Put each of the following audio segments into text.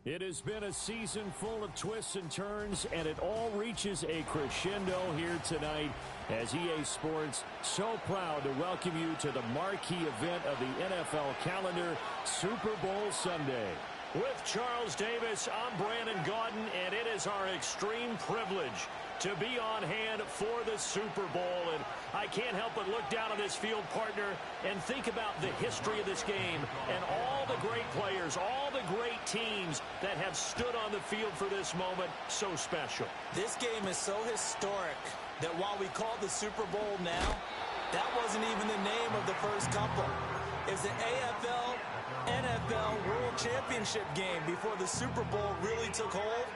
It has been a season full of twists and turns, and it all reaches a crescendo here tonight as EA Sports so proud to welcome you to the marquee event of the NFL calendar, Super Bowl Sunday. With Charles Davis, I'm Brandon Gaudin, and it is our extreme privilege to be on hand for the Super Bowl. And I can't help but look down on this field, partner, and think about the history of this game and all the great players, all the great teams that have stood on the field for this moment. So special. This game is so historic that while we call the Super Bowl now, that wasn't even the name of the first couple. It's the AFL NFL World Championship game before the Super Bowl really took hold.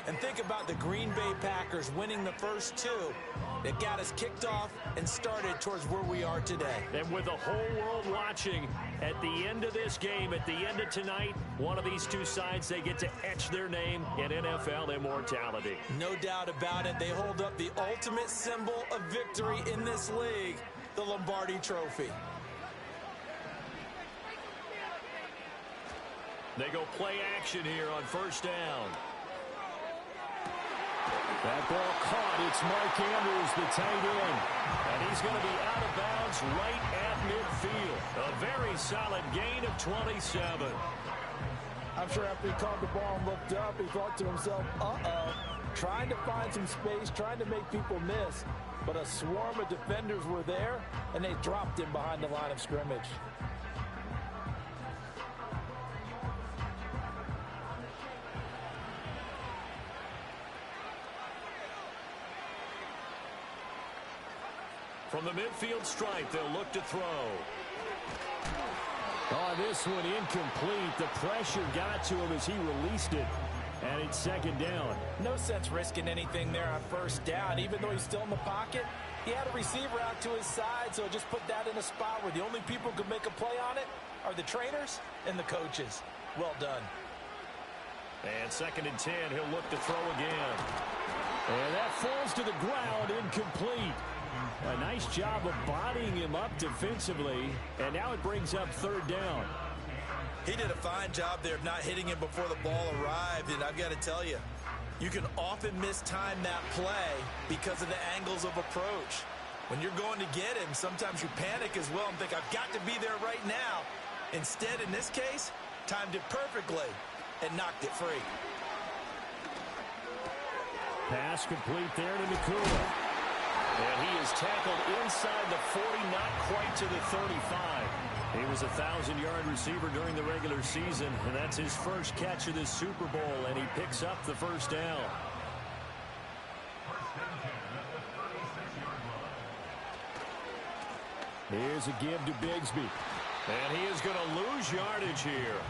And think about the Green Bay Packers winning the first two that got us kicked off and started towards where we are today. And with the whole world watching, at the end of this game, at the end of tonight, one of these two sides, they get to etch their name in NFL immortality. No doubt about it. They hold up the ultimate symbol of victory in this league, the Lombardi Trophy. They go play action here on first down. That ball caught. It's Mark Andrews, the tight end. And he's going to be out of bounds right at midfield. A very solid gain of 27. I'm sure after he caught the ball and looked up, he thought to himself, trying to find some space, trying to make people miss. But a swarm of defenders were there, and they dropped him behind the line of scrimmage. From the midfield stripe, they'll look to throw. Oh, this one incomplete. The pressure got to him as he released it. And it's second down. No sense risking anything there on first down. Even though he's still in the pocket, he had a receiver out to his side, so just put that in a spot where the only people who can make a play on it are the trainers and the coaches. Well done. And second and 10, he'll look to throw again. And that falls to the ground, incomplete. A nice job of bodying him up defensively, and now it brings up third down. He did a fine job there of not hitting him before the ball arrived, and I've got to tell you, you can often mistime that play because of the angles of approach. When you're going to get him, sometimes you panic as well and think, I've got to be there right now. Instead, in this case, timed it perfectly and knocked it free. Pass complete there to Nakua. And he is tackled inside the 40, not quite to the 35. He was a 1,000-yard receiver during the regular season, and that's his first catch of this Super Bowl, and he picks up the first down. Here's a give to Bigsby. And he is going to lose yardage here.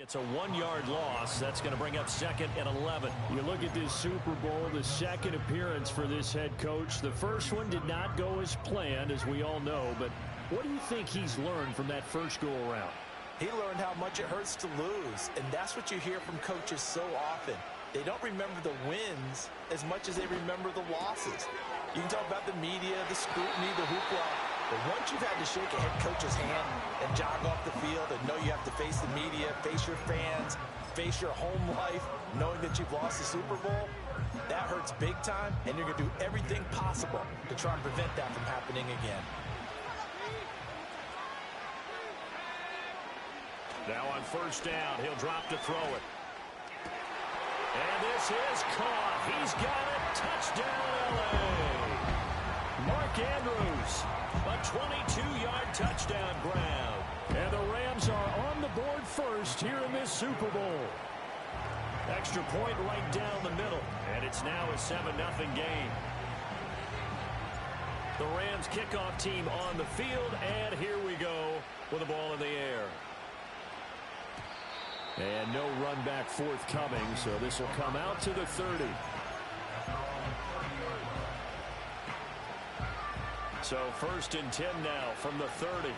It's a 1-yard loss. That's going to bring up 2nd and 11. You look at this Super Bowl, the second appearance for this head coach. The first one did not go as planned, as we all know. But what do you think he's learned from that first go-around? He learned how much it hurts to lose, and that's what you hear from coaches so often. They don't remember the wins as much as they remember the losses. You can talk about the media, the scrutiny, the hoopla, but once you've had to shake a head coach's hand and jog off the field and know you have to face the media, face your fans, face your home life, knowing that you've lost the Super Bowl, that hurts big time, and you're going to do everything possible to try and prevent that from happening again. Now on first down, he'll drop to throw it. And this is caught. He's got it. Touchdown, L.A. Mark Andrews, a 22-yard touchdown grab. And the Rams are on the board first here in this Super Bowl. Extra point right down the middle. And it's now a 7-0 game. The Rams kickoff team on the field. And here we go with the ball in the air. And no run back forthcoming, so this will come out to the 30. So 1st and 10 now from the 30.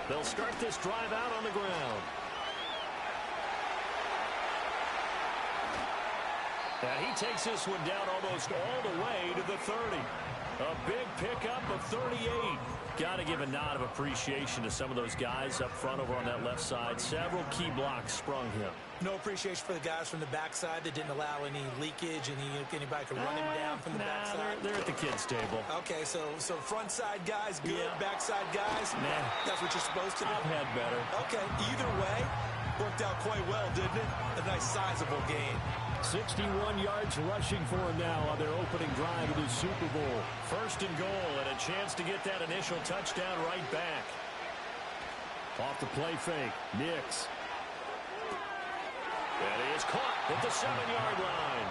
They'll start this drive out on the ground. And he takes this one down almost all the way to the 30. A big pickup of 38. Got to give a nod of appreciation to some of those guys up front over on that left side. Several key blocks sprung him. No appreciation for the guys from the backside that didn't allow any leakage, and anybody could run him down from the backside. They're at the kids' table. Okay, so front side guys good, Yeah. backside guys, Nah. that's what you're supposed to do. I've had better. Okay, either way, worked out quite well, didn't it? A nice sizable gain. 61 yards rushing for him now on their opening drive of the Super Bowl. 1st and goal, and a chance to get that initial touchdown right back. Off the play fake, Nix. And he is caught at the 7-yard line.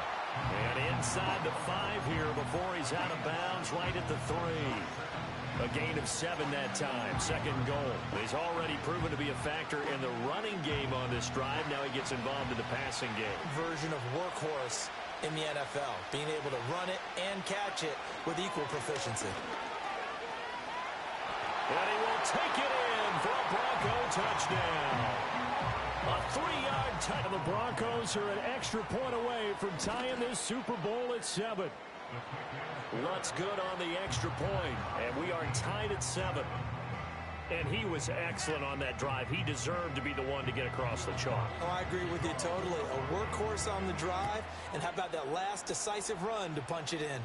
And inside the 5 here before he's out of bounds, right at the 3. A gain of 7 that time. 2nd goal. He's already proven to be a factor in the running game on this drive. Now he gets involved in the passing game. Version of workhorse in the NFL, being able to run it and catch it with equal proficiency. And he will take it in for a Bronco touchdown. A 3-yard touchdown. The Broncos are an extra point away from tying this Super Bowl at 7. Lutz good on the extra point, and we are tied at 7. And he was excellent on that drive. He deserved to be the one to get across the chalk. Oh, I agree with you totally. A workhorse on the drive, and how about that last decisive run to punch it in?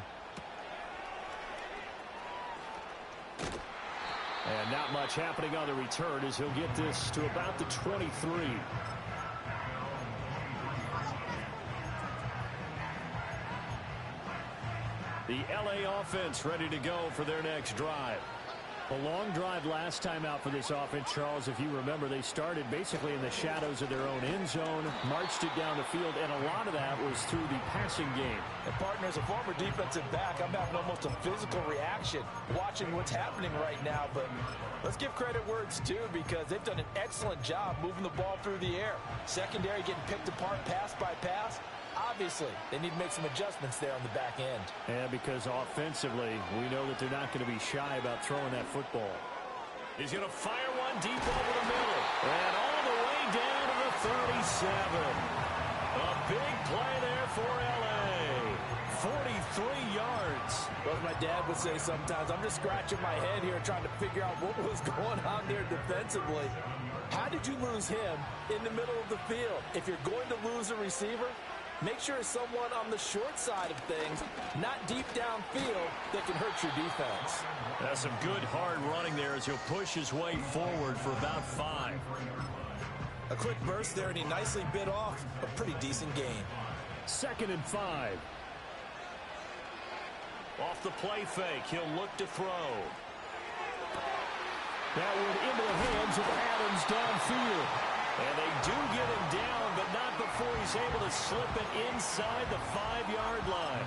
And not much happening on the return as he'll get this to about the 23. The L.A. offense ready to go for their next drive. A long drive last time out for this offense, Charles. If you remember, they started basically in the shadows of their own end zone, marched it down the field, and a lot of that was through the passing game. And partner, as a former defensive back, I'm having almost a physical reaction watching what's happening right now. But let's give credit where it's due, because they've done an excellent job moving the ball through the air. Secondary getting picked apart pass by pass. Obviously, they need to make some adjustments there on the back end. And because offensively, we know that they're not going to be shy about throwing that football. He's going to fire one deep over the middle. And all the way down to the 37. A big play there for L.A. 43 yards. Well, as my dad would say sometimes, I'm just scratching my head here trying to figure out what was going on there defensively. How did you lose him in the middle of the field? If you're going to lose a receiver, make sure it's someone on the short side of things, not deep downfield, that can hurt your defense. That's some good hard running there as he'll push his way forward for about 5. A quick burst there, and he nicely bit off a pretty decent gain. 2nd and 5. Off the play fake, he'll look to throw. That one into the hands of Adams downfield. And they do get him down, but not before he's able to slip it inside the 5-yard line.